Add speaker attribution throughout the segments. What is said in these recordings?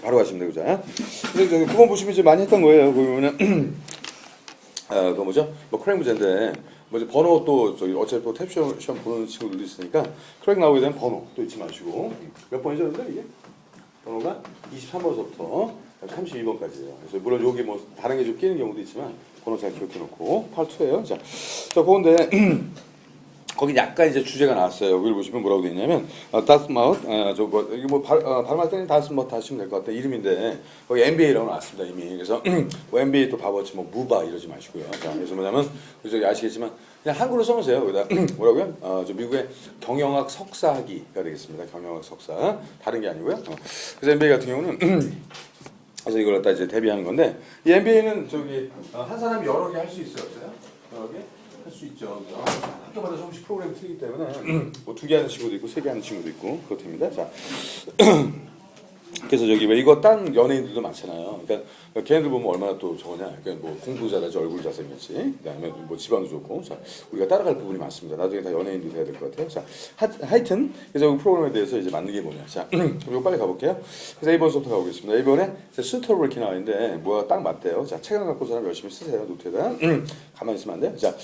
Speaker 1: 바로 가시면 되죠. 근데 저기 9번 보시면 이제 많이 했던 거예요. 거기 보면은 그 뭐죠? 뭐 크랙 문제인데 뭐 이제 번호 또 저기 어차피 또 탭 시험 보는 친구들도 있으니까 크랙 나오게 되면 번호 또 잊지 마시고 몇 번이죠, 근데 이게 번호가 23번서부터 32번까지예요. 그래서 물론 여기 뭐 다른 게 좀 끼는 경우도 있지만 번호 잘 기억해 놓고 8-2예요. 자, 그건데 거기 약간 이제 주제가 나왔어요. 여기 보시면 뭐라고 돼 있냐면 다스마웃 저뭐 이게 뭐 발음할 때는 다스마웃 하시면 될 것 같아요. 이름인데 거기 NBA라고 나왔습니다 이미. 그래서 뭐 NBA 또 바보같이 뭐 무바 이러지 마시고요. 자, 그래서 뭐냐면 저기 아시겠지만 그냥 한글로 써보세요. 여기다 뭐라고요? 저 미국의 경영학 석사학위가 되겠습니다. 경영학 석사 다른 게 아니고요. 그래서 NBA 같은 경우는 그래서 이걸 갖다 이제 대비하는 건데 이 NBA는 저기 한 사람이 여러 개 할 수 있어요, 없어요? 여러 개 할 수 있죠. 학교마다 조금씩 프로그램이 틀리기 때문에 뭐 2개 하는 친구도 있고 3개 하는 친구도 있고 그렇답니다. 자, 그래서 저기 왜 이거 딴 연예인들도 많잖아요. 그러니까 걔네들 보면 얼마나 또 저거냐. 그러니까 뭐 공부 잘하지 얼굴 잘생겼지. 그다음에 뭐 집안도 좋고. 자, 우리가 따라갈 부분이 많습니다. 나중에 다 연예인도 돼야 될 것 같아요. 자, 하여튼 그래서 그 프로그램에 대해서 이제 맞는 게 뭐냐. 자, 이거 빨리 가볼게요. 그래서 1번부터 가보겠습니다. 1번에 수터블 이렇게 나와 있는데 뭐가 딱 맞대요. 자, 책을 갖고 사람 열심히 쓰세요. 노트에다. 가만히 있으면 안 돼요. 자.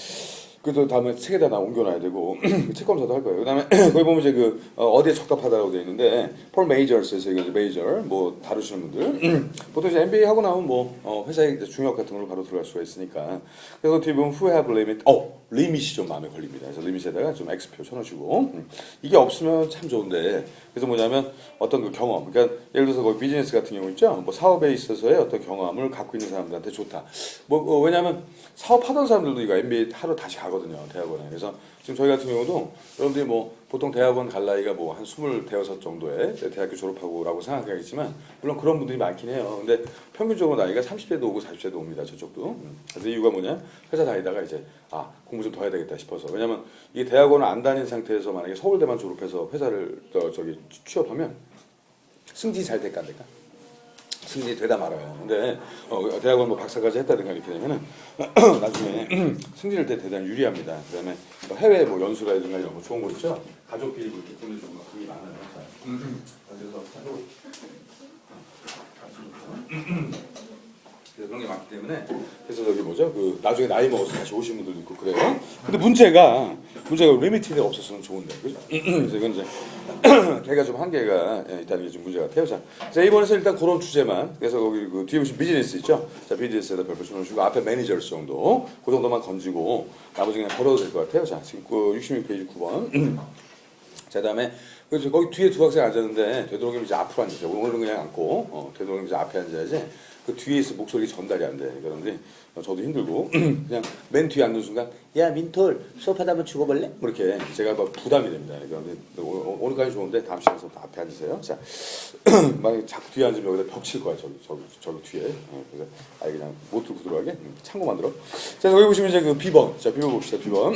Speaker 1: 그래도 다음에 책에다 나 옮겨놔야 되고 책 검사도 할 거예요. 그다음에 거기 보면 이제 그 어디에 적합하다라고 되어 있는데 폴 메이저스에서 이거 이제 메이저 뭐 다루시는 분들 보통 이제 MBA 하고 나면 뭐 회사의 중역 같은 걸로 바로 들어갈 수가 있으니까 그래서 뒤에 보면 who have limit 리밋이 좀 마음에 걸립니다. 그래서 리밋에다가 좀 X표 쳐놓으시고 이게 없으면 참 좋은데 그래서 뭐냐면 어떤 그 경험 그러니까 예를 들어서 거기 비즈니스 같은 경우 있죠. 뭐 사업에 있어서의 어떤 경험을 갖고 있는 사람들한테 좋다. 뭐 왜냐하면 사업하던 사람들도 이거 MBA 하러 다시 가거든요. 대학원에. 그래서 지금 저희 같은 경우도 여러분들이 뭐 보통 대학원 갈 나이가 뭐 한 26 정도에 대학교 졸업하고라고 생각하겠지만 물론 그런 분들이 많긴 해요. 근데 평균적으로 나이가 30대도 오고 40대도 옵니다. 저쪽도. 그래서 이유가 뭐냐? 회사 다니다가 이제 공부 좀 더 해야 되겠다 싶어서. 왜냐면 이게 대학원을 안 다닌 상태에서 만약에 서울대만 졸업해서 회사를 저기 취업하면 승진이 잘 될까 안 될까? 승진이 되다 말아요. 근데 대학원 뭐 박사까지 했다든가 이렇게 되면은 나중에 승진할 때 대단히 유리합니다. 그다음에 해외 뭐 연수라든가 이런 거 좋은 거 있죠. 가족끼리 이렇게 보내주는 거 그게 많아요. 그래서 그런 게 많기 때문에 그래서 저기 뭐죠? 그 나중에 나이 먹어서 다시 오신 분들도 있고 그래요. 근데 문제가 리미티드가 없었으면 좋은데 그죠? 그래서 이건 이제 걔가 좀 한계가 있다는 게 좀 문제 같아요. 자, 이번에서 일단 그런 주제만 그래서 거기 그 뒤에 보시면 비즈니스 있죠? 자, 비즈니스에다 별표 쳐놓으시고 앞에 매니저스 정도 그 정도만 건지고 나머지 그냥 걸어도 될 것 같아요. 자, 지금 그 66페이지 9번. 자, 그다음에 그래서 거기 뒤에 두 학생 앉았는데 되도록이면 이제 앞으로 앉으세요. 오늘은 그냥 앉고 되도록이면 이제 앞에 앉아야지. 그 뒤에 있어 목소리 전달이 안 돼. 그런데 저도 힘들고 그냥 맨 뒤에 앉는 순간 야 민톨 수업하다 한번 죽어볼래? 뭐 이렇게 제가 막 부담이 됩니다. 그런데 오늘까지 좋은데 다음 시간부터 앞에 앉으세요. 자, 만약에 자꾸 뒤에 앉으면 여기다 벽 칠 거야. 저기 뒤에. 그래서 아예 그냥 못 들고 들어가게 창고만 들어. 자, 여기 보시면 이제 그 B번. 자, B번 봅시다. B번.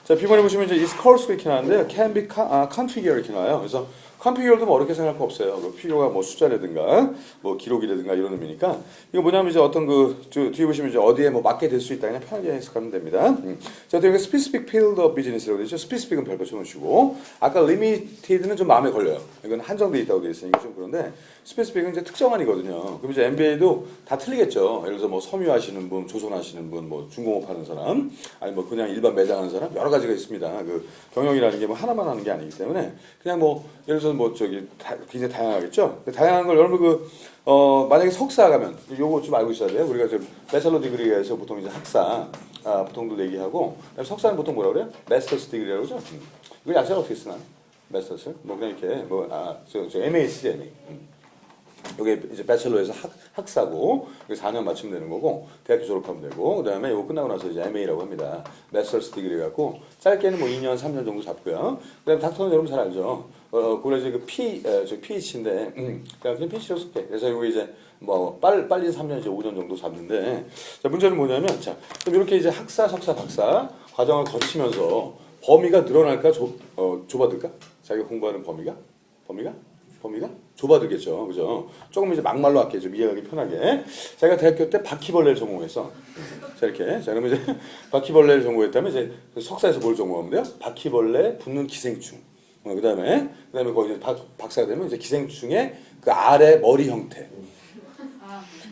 Speaker 1: 자, B번에 보시면 이제 is course 이렇게 나왔는데요. can be configure 이렇게 나와요. 그래서 컴퓨터도 뭐 어렵게 생각할 거 없어요. 그 필요가 뭐 숫자라든가 뭐 기록이라든가 이런 의미니까 이거 뭐냐면 이제 어떤 그 뒤에 보시면 이제 어디에 뭐 맞게 될 수 있다 그냥 편하게 해석하면 됩니다. 자, 여기 specific field of business라고 되죠. specific은 별표 쳐놓으시고 아까 limited는 좀 마음에 걸려요. 이건 한정돼 있다고 돼 있으니까 좀 그런데 specific은 이제 특정한이거든요. 그럼 이제 MBA도 다 틀리겠죠. 예를 들어서 뭐 섬유하시는 분, 조선하시는 분, 뭐 중공업 하는 사람, 아니 뭐 그냥 일반 매장하는 사람 여러 가지가 있습니다. 그 경영이라는 게 뭐 하나만 하는 게 아니기 때문에 그냥 뭐 예를 들어서 뭐 저기 굉장히 다양하겠죠. 다양한 걸 여러분 만약에 석사 가면 요거 좀 알고 있어야 돼요. 우리가 지금 배철러 디그리에서 보통 이제 학사 보통도 얘기하고 석사는 보통 뭐라 그래요? 마스터스 디그리라고 그러죠. 이거 약자가 어떻게 쓰나? 마스터스? 뭐 그냥 이렇게 저 MA쓰지 MA. 여기 이제 배철러에서 학사고 4년 마치면 되는 거고 대학교 졸업하면 되고 그다음에 이거 끝나고 나서 이제 MA라고 합니다. 마스터스 디그리 갖고 짧게는 뭐 2년 3년 정도 잡고요. 그다음에 닥터는 여러분 잘 알죠. 그래 이제 그 PhD인데 그냥 PhD로 쓸게. 그래서 이거 이제 뭐 빨리 3년 이제 5년 정도 잡는데 자 문제는 뭐냐면 자 그럼 이렇게 이제 학사, 석사, 박사 과정을 거치면서 범위가 늘어날까 좁아들까? 자기가 공부하는 범위가 좁아들겠죠. 그죠? 조금 이제 막말로 할게요. 좀 이해하기 편하게. 제가 대학교 때 바퀴벌레를 전공했어. 자, 이렇게. 자, 그러면 이제 바퀴벌레를 전공했다면 이제 석사에서 뭘 전공하면 돼요? 바퀴벌레 붙는 기생충. 그다음에 거기 이제 박사가 되면 이제 기생충의 그 아래 머리 형태.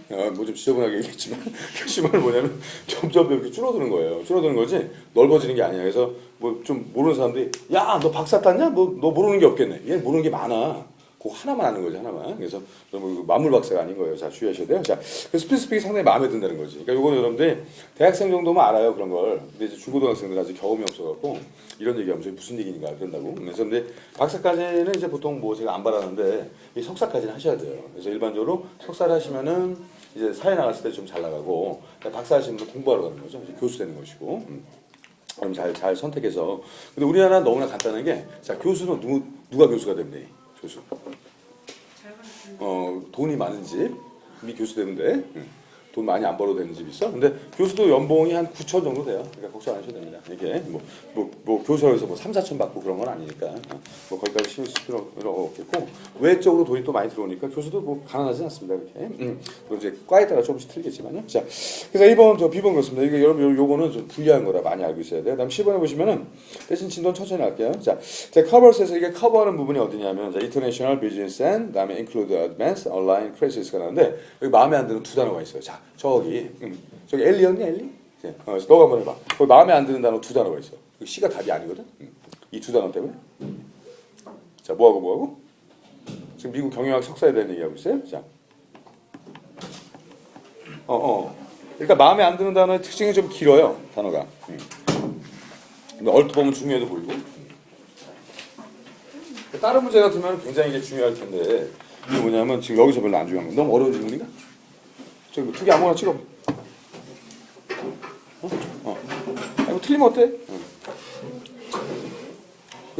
Speaker 1: 뭐 좀 지저분하게 얘기했지만 핵심은 뭐냐면 점점 이렇게 줄어드는 거예요. 줄어드는 거지 넓어지는 게 아니야. 그래서 뭐 좀 모르는 사람들이 야 너 박사 땄냐? 뭐 너 모르는 게 없겠네. 얘 모르는 게 많아. 그 하나만 아는 거지 하나만. 그래서 뭐 만물 박사가 아닌 거예요. 자 주의하셔야 돼요. 자 스피드 상당히 마음에 든다는 거지. 그러니까 요거는 여러분들 대학생 정도만 알아요 그런 걸. 근데 이제 중고등학생들 아직 경험이 없어갖고 이런 얘기하면 무슨 얘기인가 그런다고. 그래서 근데 박사까지는 이제 보통 뭐 제가 안 바라는데 이 석사까지는 하셔야 돼요. 그래서 일반적으로 석사를 하시면은 이제 사회 나갔을 때 좀 잘 나가고 박사 하시는 분 공부하러 가는 거죠. 이제 교수 되는 것이고. 그럼 잘 선택해서. 근데 우리나라는 너무나 간단한 게 자 교수는 누가 교수가 되면 돼? 교수. 돈이 많은 집이 교수 되면 돼. 돈 많이 안 벌어도 되는 집 있어. 근데 교수도 연봉이 한 9천 정도 돼요. 그러니까 걱정 안 하셔도 됩니다. 이게 뭐 교수에서 뭐 3, 4천 받고 그런 건 아니니까 뭐 거기까지 신경 쓸 필요 없겠고 외적으로 돈이 또 많이 들어오니까 교수도 뭐 가난하지 않습니다. 그렇게. 또 이제 과에 따라 조금씩 틀리겠지만요. 자, 그래서 1번 B번 그렇습니다. 이게 여러분 요거는 좀 불리한 거라 많이 알고 있어야 돼요. 그다음 10번에 보시면은 대신 진도는 천천히 할게요. 자, 커버스에서 이게 커버하는 부분이 어디냐면 자, International Business and 그다음에 Include Advanced Online Crisis,가 나오는데 여기 마음에 안 드는 두 단어가 있어요. 자, 저기 엘리였니 엘리? 그래서 너가 한번 해봐. 거기 마음에 안 드는 단어 두 단어가 있어. C가 답이 아니거든. 이 두 단어 때문에. 자, 뭐하고? 지금 미국 경영학 석사에 대한 얘기하고 있어요. 자, 그러니까 마음에 안 드는 단어의 특징이 좀 길어요. 단어가. 근데 얼핏 보면 중요해도 보이고. 다른 문제 같으면 굉장히 이게 중요할 텐데 이게 뭐냐면 지금 여기서 별로 안 중요한 거. 너무 어려운 질문인가? 저기 두 개 아무거나 찍어. 뭐 틀리면 어때?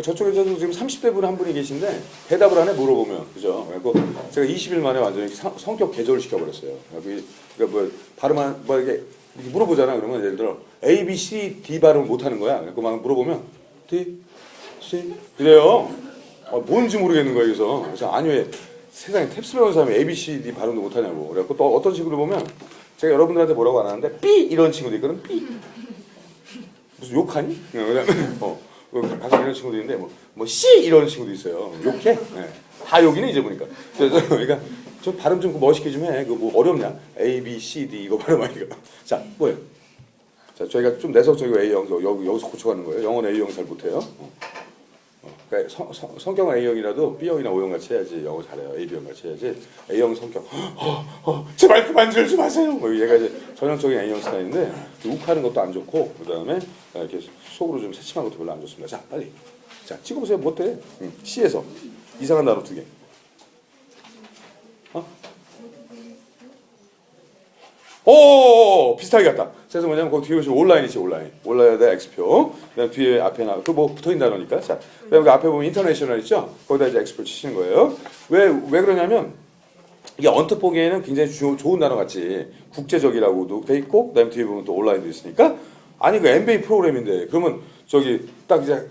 Speaker 1: 저쪽에서도 지금 30대 분 한 분이 계신데 대답을 안 해 물어보면 그죠? 그래서 제가 20일 만에 완전히 성격 개조를 시켜버렸어요. 그러니까 뭐 발음한 뭐 이렇게 물어보잖아. 그러면 예를 들어 A, B, C, D 발음을 못 하는 거야. 그래서 막 물어보면 D, C 그래요. 뭔지 모르겠는 거예요. 그래서 아니 왜 세상에 탭스 배우는 사람이 A, B, C, D 발음도 못 하냐고. 그래갖고 또 어떤 식으로 보면 제가 여러분들한테 뭐라고 안 하는데 B 이런 친구도 있거든. B 무슨 욕하니? 가끔 이런 친구도 있는데 뭐 C 이런 친구도 있어요. 욕해? 네. 다 욕이네 이제 보니까. 그러니까 저 발음 좀 멋있게 좀 해. 그거 뭐 어렵냐? A, B, C, D 이거 발음하니까. 자 뭐예요? 자 저희가 좀 내성적이고 A형 여기서 고쳐가는 거예요. 영어는 A형 잘 못해요. 그러니까 성격은 A형이라도 B형이나 O형 같이 해야지 영어 잘해요. A, B형 같이 해야지. A형 성격 제발 그만 들지 마세요. 뭐 얘가 이제 전형적인 A형 스타일인데 욱하는 것도 안 좋고 그 다음에 이렇게 속으로 좀 새침한 것도 별로 안 좋습니다. 자 빨리 자 찍어보세요. 뭐 어때? C에서 이상한 단어 두 개. 오 비슷하게 갔다. 그래서 뭐냐면 거기 뒤에 보시면 온라인이지 온라인에다 X표. 그다음 뒤에 앞에 나 그 뭐 붙어있는 단어니까. 자 그다음 그 앞에 보면 인터내셔널 있죠. 거기다 이제 X표 치시는 거예요. 왜 그러냐면 이게 언뜻 보기에는 굉장히 좋은 단어 같지. 국제적이라고도 돼 있고 그다음 뒤에 보면 또 온라인도 있으니까 아니 그 MBA 프로그램인데 그러면 저기 딱 이제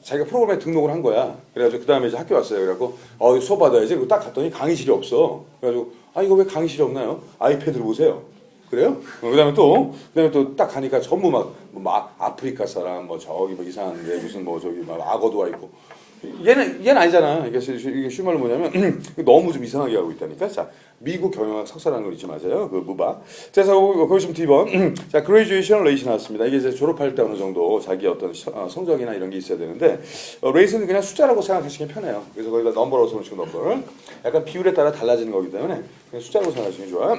Speaker 1: 자기가 프로그램에 등록을 한 거야. 그래가지고 그 다음에 이제 학교 왔어요. 그래갖고 수업 받아야지. 그리고 딱 갔더니 강의실이 없어. 그래가지고 이거 왜 강의실이 없나요? 아이패드로 보세요. 그래요? 그다음에 또 딱 가니까 전부 막 아프리카 사람 뭐 저기 뭐 이상한데 무슨 뭐 저기 막 악어도 와 있고 얘는 아니잖아. 이게 쉬운 말로 뭐냐면 너무 좀 이상하게 하고 있다니까. 자 미국 경영학 석사라는 걸 잊지 마세요. 그 무바. 자 거기 보시면 D번. 자 graduation rate 나왔습니다. 이게 이제 졸업할 때 어느 정도 자기 어떤 성적이나 이런 게 있어야 되는데 rate는 그냥 숫자라고 생각하시면 편해요. 그래서 거기다 넘버로 써놓으시고 넘버를 약간 비율에 따라 달라지는 거기 때문에 그냥 숫자로 생각하시면 좋아요.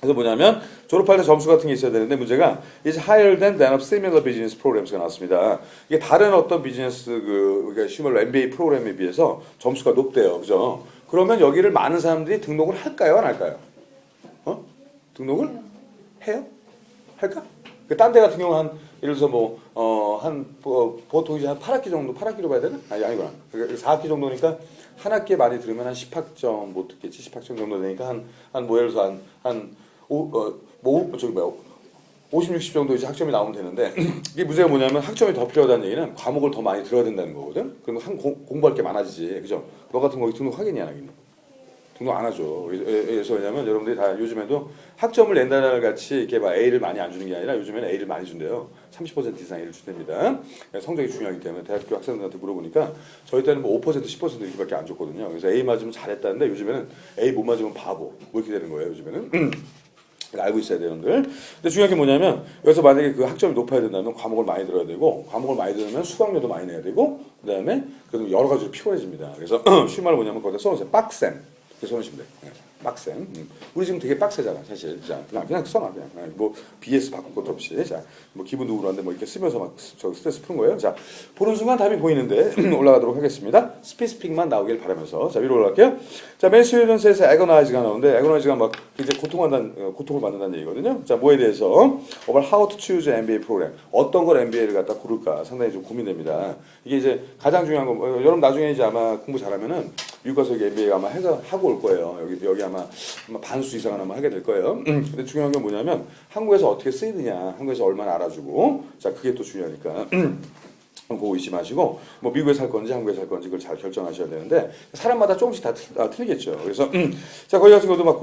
Speaker 1: 그래서 뭐냐면 졸업할 때 점수 같은 게 있어야 되는데 문제가 is higher than that of similar business programs가 나왔습니다. 이게 다른 어떤 비즈니스 그러니까 실물로 MBA 프로그램에 비해서 점수가 높대요. 그죠? 그러면 여기를 많은 사람들이 등록을 할까요? 안 할까요? 등록을 해요? 할까? 딴 데 같은 경우 예를 들어서 보통 이제 한 8학기 정도 8학기로 봐야 되나? 아니구나. 그러니까 4학기 정도니까 한 학기에 많이 들으면 한 10학점 못 듣겠지. 10학점 정도 되니까 뭐 예를 들어서 한 50, 60 정도 이제 학점이 나오면 되는데 이게 문제가 뭐냐면 학점이 더 필요하다는 얘기는 과목을 더 많이 들어야 된다는 거거든. 그러면 공부할 게 많아지지, 그죠? 너 같은 거 등록하겠냐 안 하겠냐? 등록 안 하죠. 그래서 왜냐면 여러분들이 다 요즘에도 학점을 낸다는 같이 이렇게 막 A를 많이 안 주는 게 아니라 요즘에는 A를 많이 준대요. 30% 이상 A를 준답니다. 성적이 중요하기 때문에 대학교 학생들한테 물어보니까 저희 때는 뭐 5% 10% 이렇게밖에 안 줬거든요. 그래서 A 맞으면 잘했다는데 요즘에는 A 못 맞으면 바보 뭐 이렇게 되는 거예요. 요즘에는. 알고 있어야 돼요, 여러분들. 근데 중요한 게 뭐냐면 여기서 만약에 그 학점이 높아야 된다면 과목을 많이 들어야 되고 과목을 많이 들으면 수강료도 많이 내야 되고 그다음에 그래도 여러 가지로 피곤해집니다. 그래서 쉬운 말로 뭐냐면 거기다 써놓으세요. 빡셈. 이렇게 써놓으시면 돼요. 네. 빡셈. 우리 지금 되게 빡세잖아, 사실. 자, 그냥 써놔, 그냥. 뭐 BS 바꿀 것도 없이. 자, 뭐 기분도 우울한데 뭐 이렇게 쓰면서 막 스트레스 푸는 거예요. 자, 보는 순간 답이 보이는데 올라가도록 하겠습니다. 스피스픽만 나오길 바라면서 자 위로 올라갈게요. 자, 맨 스튜던스에서 애거나이즈가 나오는데 애거나이즈가 막 이제 고통을 받는다는 얘기거든요. 자, 뭐에 대해서 about how to choose an MBA 프로그램 어떤 걸 MBA를 갖다 고를까 상당히 좀 고민됩니다. 이게 이제 가장 중요한 거 여러분 나중에 이제 아마 공부 잘하면은 미국 가서 MBA 아마 하고 올 거예요. 여기 아마 반수 이상은 아마 하게 될 거예요. 근데 중요한 건 뭐냐면 한국에서 어떻게 쓰이느냐, 한국에서 얼마나 알아주고, 자 그게 또 중요하니까. 그거 잊지 마시고 뭐 미국에 살 건지 한국에 살 건지 그걸 잘 결정하셔야 되는데 사람마다 조금씩 다 틀리겠죠. 그래서 자 거기 같은 것도 막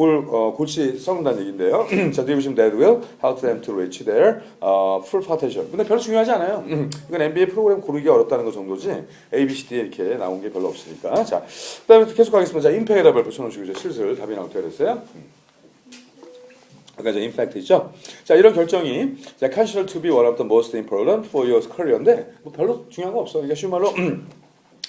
Speaker 1: 골치 썩는다는 얘기인데요. 자 뒤에 보시면 that will help them to reach their full potential. 근데 별로 중요하지 않아요. 이건 MBA 프로그램 고르기 어렵다는 거 정도지 A, B, C, D 이렇게 나온 게 별로 없으니까. 자 그다음에 계속 가겠습니다. 자 임팩에다 붙여놓으시고 이제 슬슬 답이 나올 때가 됐어요. 아까 이제 임팩트 있죠? 자 이런 결정이 자 consider to be one of the most important for your career인데 뭐 별로 중요한 거 없어. 그러니까 쉬운 말로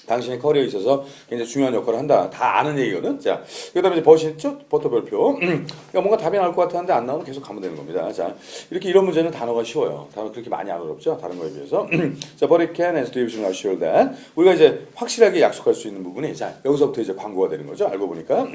Speaker 1: 당신의 커리어에 있어서 굉장히 중요한 역할을 한다. 다 아는 얘기거든. 자 그다음에 이제 버시 있죠? 버터별표. 그러니까 뭔가 답이 나올 것 같았는데 안 나오면 계속 가면 되는 겁니다. 자 이렇게 이런 문제는 단어가 쉬워요. 단어 그렇게 많이 안 어렵죠? 다른 거에 비해서. 자 but it can and do you assure that 우리가 이제 확실하게 약속할 수 있는 부분이 자 여기서부터 이제 광고가 되는 거죠. 알고 보니까.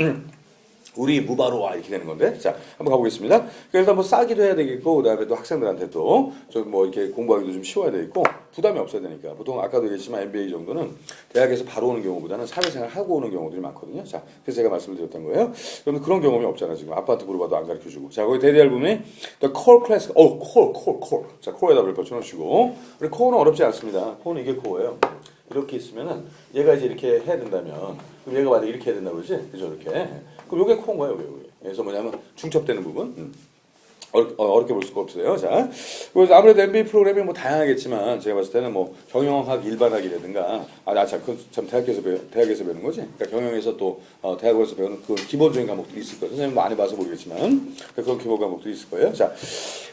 Speaker 1: 우리 무바로 와 이렇게 되는 건데 자 한번 가보겠습니다. 그래서 뭐 싸기도 해야 되겠고 그다음에 또 학생들한테도 좀 뭐 이렇게 공부하기도 좀 쉬워야 되겠고 부담이 없어야 되니까 보통 아까도 얘기했지만 MBA 정도는 대학에서 바로 오는 경우보다는 사회생활 하고 오는 경우들이 많거든요. 자 그래서 제가 말씀을 드렸던 거예요. 그런데 그런 경험이 없잖아 지금 아빠한테 물어봐도 안 가르쳐주고 자 거기 대리할 부분이 the core class core 자 core에다 를 붙여놓으시고 우리 core는 어렵지 않습니다. core는 이게 core예요. 이렇게 있으면은 얘가 이제 이렇게 해야 된다면 그럼 얘가 만약 이렇게 해야 된다고 그러지 그죠 이렇게 그럼 요게 코인 거예요, 요게. 그래서 뭐냐면 중첩되는 부분. 어렵게 볼 수가 없어요. 자, 그래서 아무래도 MBA 프로그램이 뭐 다양하겠지만 제가 봤을 때는 뭐 경영학 일반학이라든가 참 대학에서 배우는 거지. 그러니까 경영에서 또 대학원에서 배우는 그 기본적인 과목들이 있을 거예요. 선생님 많이 봐서 모르겠지만 그런 기본 과목들이 있을 거예요. 자,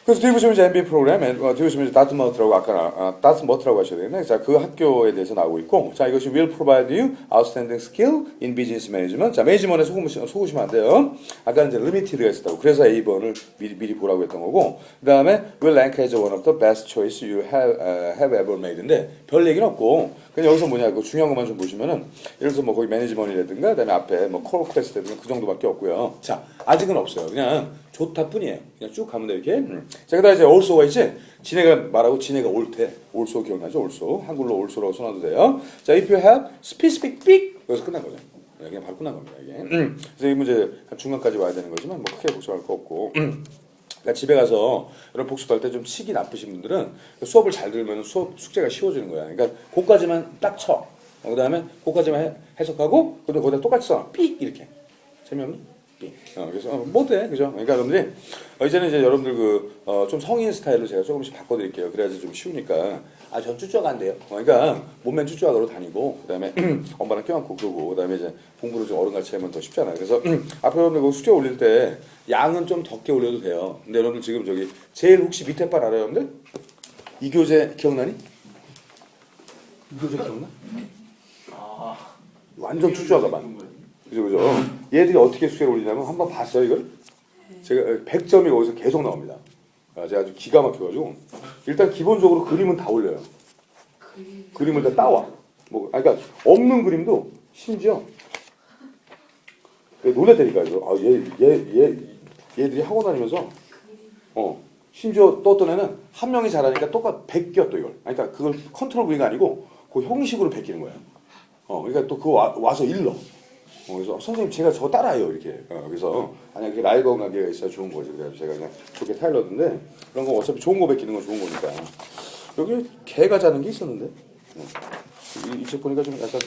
Speaker 1: 그래서 뒤에 보시면 이제 MBA 프로그램, 뒤에 보시면 이제 다트머트라고 아까 다트머트라고 하셔야 되겠네. 자, 그 학교에 대해서 나오고 있고, 자 이것이 will provide you outstanding skill in business management. 자, 매니지먼트에 속으시면 안 돼요. 아까 이제 limited가 있었다고. 그래서 A번을 미리 보라고 했던 거고, 그 다음에 will rank as one of the best choice you have ever made인데 별 얘기는 없고, 그냥 여기서 뭐냐, 그 중요한 것만 좀 보시면은, 예를 들어서 뭐 거기 매니지먼트라든가, 그 다음에 앞에 뭐 core class라든가 그 정도밖에 없고요. 자, 아직은 없어요. 그냥 좋다 뿐이에요. 그냥 쭉 가면 돼 이렇게. 자, 그다음에 이제 also가 있지. 지네가 말하고 지네가 옳대. also 기억나죠? also. 한글로 also라고 써놔도 돼요. 자, if you have specific big 여기서 끝난 거죠. 그냥 바로 끝난 겁니다 이게. 그래서 이 문제 중간까지 와야 되는 거지만 뭐 크게 복잡할 거 없고. 그러니까 집에 가서 여러분 복습할 때 좀 치기 나쁘신 분들은 수업을 잘 들으면 숙제가 쉬워지는 거야. 그러니까 그까지만 딱 쳐. 그다음에 그까지만 해석하고 그다음에 거기다 똑같이 써. 삑 이렇게. 재미없니? 그래서 못해 그죠? 그러니까 여러분들이 이제는 이제 여러분들 좀 성인 스타일로 제가 조금씩 바꿔드릴게요. 그래야지 좀 쉬우니까 전 쭈쭈가 안 돼요. 그러니까 몸맨 쭈쭈하러 다니고 그다음에 엄마랑 껴안고 그러고 그다음에 이제 공부를 좀 어른같이 하면 더 쉽잖아요. 그래서 앞에 여러분들 숙제 올릴 때 양은 좀 적게 올려도 돼요. 근데 여러분들 지금 저기 제일 혹시 밑에 반 알아요, 여러분들? 이교재 기억나니? 이교재 기억나? 완전 쭈쭈하다만. 그죠. 얘들이 어떻게 숙제를 올리냐면 한번 봤어요 이걸? 제가 100점이 거기서 계속 나옵니다. 제가 아주 기가 막혀가지고 일단 기본적으로 그림은 다 올려요. 그림을 다 따와. 뭐 그러니까 없는 그림도 심지어 놀랬다니까요. 얘들이 학원 다니면서 심지어 또 어떤 애는 한 명이 잘하니까 똑같 베껴 또 이걸. 그러니까 그걸 컨트롤 V가 아니고 그 형식으로 베끼는 거예요. 그러니까 또 그거 와서 일러. 그래서 선생님 제가 저거 따라해요 이렇게. 그래서 아니 그게 라이브 관계가 있어야 좋은 거지. 그래서 제가 그냥 좋게 타일러던데 그런 거 어차피 좋은 거 베끼는 건 좋은 거니까. 여기 개가 자는 게 있었는데 이 책 보니까 좀 약간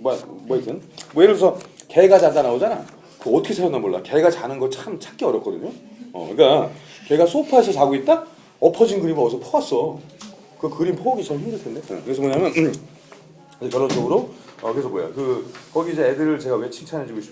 Speaker 1: 뭐였든 뭐 예를 들어서 개가 자다 나오잖아. 그 어떻게 살았나 몰라. 걔가 자는 거 참 찾기 어렵거든요. 그러니까 걔가 소파에서 자고 있다? 엎어진 그림을 어디서 퍼왔어. 그 그림 퍼오기 참 힘들 텐데. 그래서 뭐냐면 결론적으로 그래서 뭐야 거기 이제 애들을 제가 왜 칭찬해주고 싶